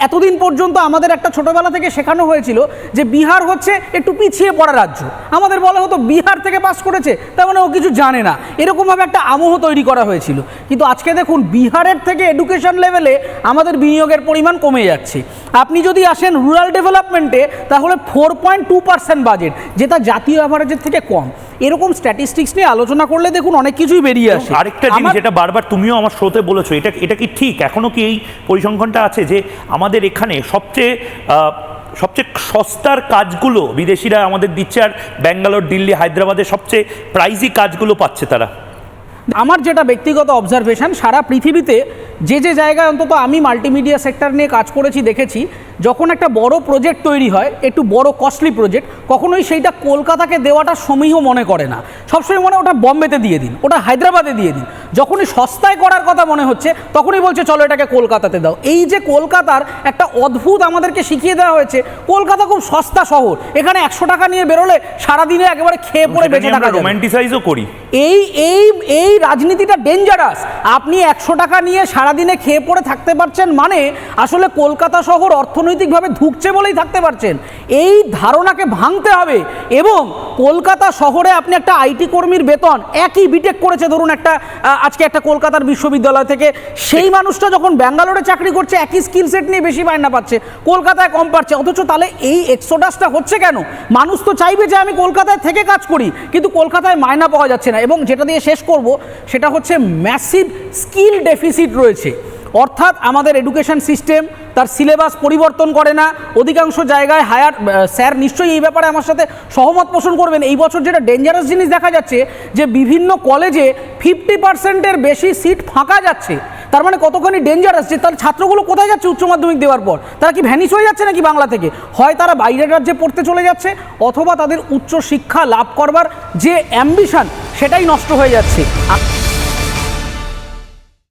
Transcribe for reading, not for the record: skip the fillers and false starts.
এতদিন পর্যন্ত আমাদের একটা ছোটোবেলা থেকে শেখানো হয়েছিল যে বিহার হচ্ছে একটু পিছিয়ে পড়া রাজ্য, আমাদের বলা হতো বিহার থেকে পাস করেছে তার মানে ও কিছু জানে না, এরকমভাবে একটা আবহ তৈরি করা হয়েছিল। কিন্তু আজকে দেখুন বিহারের থেকে এডুকেশন লেভেলে আমাদের বিনিয়োগের পরিমাণ কমে যাচ্ছে। আপনি যদি আসেন রুরাল ডেভেলপমেন্টে তাহলে 4.2% বাজেট, যেটা জাতীয় অ্যাভারেজের থেকে কম। এরকম স্ট্যাটিস্টিক্স নিয়ে আলোচনা করলে দেখুন অনেক কিছুই বেরিয়ে আসে। আরেকটা জিনিস এটা বারবার তুমিও আমার শোতে বলেছো, এটা কি ঠিক এখনো কি এই পরিসংখ্যানটা আছে যে আমাদের এখানে সবচেয়ে সস্তার কাজগুলো বিদেশিরা আমাদের দিচ্ছে, আর ব্যাঙ্গালোর, দিল্লি, হায়দ্রাবাদের সবচেয়ে প্রাইজি কাজগুলো পাচ্ছে তারা? আমার যেটা ব্যক্তিগত অবজারভেশন, সারা পৃথিবীতে যে জায়গায় অন্তত আমি মাল্টিমিডিয়া সেক্টর নিয়ে কাজ করেছি দেখেছি, যখন একটা বড় প্রজেক্ট তৈরি হয়, একটু বড় কস্টলি প্রজেক্ট, কখনোই সেইটা কলকাতাকে দেওয়াটা সমীহ মনে করে না, সবসময় মনে ওটা বম্বেতে দিয়ে দিন, ওটা হায়দ্রাবাদে দিয়ে দিন। যখনই সস্তায় করার কথা মনে হচ্ছে তখনই বলছে চলো এটাকে কলকাতাতে দাও। এই যে কলকাতার একটা অদ্ভুত আমাদেরকে শিখিয়ে দেওয়া হয়েছে, কলকাতা খুব সস্তা শহর, এখানে 100 টাকা নিয়ে বেরোলে সারাদিনে একেবারে খেয়ে পড়ে বেঁচে থাকা যায়। রোমান্টিসাইজও করি। এই রাজনীতিটা ডেঞ্জারাস। আপনি 100 টাকা নিয়ে সারাদিনে খেয়ে পড়ে থাকতে পারছেন মানে আসলে কলকাতা শহর অর্থনৈতিকভাবে ধুঁকছে বলেই থাকতে পারছেন। এই ধারণাকে ভাঙতে হবে। এবং কলকাতা শহরে আপনি একটা আইটি কর্মীর বেতন, একই বিটেক করেছে ধরুন আজকে একটা কলকাতার বিশ্ববিদ্যালয় থেকে, সেই মানুষটা যখন ব্যাঙ্গালোরে চাকরি করছে একই স্কিল সেট নিয়ে বেশি মাইনা পাচ্ছে, কলকাতায় কম পাচ্ছে। অথচ তাহলে এই এক্সোডাসটা হচ্ছে কেন? মানুষ তো চাইবে যে আমি কলকাতায় থেকে কাজ করি, কিন্তু কলকাতায় মাইনা পাওয়া যাচ্ছে না। এবং যেটা দিয়ে শেষ করব সেটা হচ্ছে ম্যাসিভ স্কিল ডেফিসিট রয়েছে। অর্থাৎ আমাদের এডুকেশন সিস্টেম তার সিলেবাস পরিবর্তন করে না, অধিকাংশ জায়গায় স্যার নিশ্চয়ই এই ব্যাপারে আমার সাথে সহমত পোষণ করবেন। এই বছর যেটা ডেঞ্জারাস জিনিস দেখা যাচ্ছে যে বিভিন্ন কলেজে 50%-এর বেশি সিট ফাঁকা যাচ্ছে। তার মানে কতখানি ডেঞ্জারাস, যে তার ছাত্রগুলো কোথায় যাচ্ছে উচ্চ মাধ্যমিক দেওয়ার পর? তারা কি ভ্যানিশ হয়ে যাচ্ছে নাকি বাংলা থেকে? হয় তারা বাইরের রাজ্যে পড়তে চলে যাচ্ছে, অথবা তাদের উচ্চ শিক্ষা লাভ করবার যে অ্যাম্বিশন সেটাই নষ্ট হয়ে যাচ্ছে।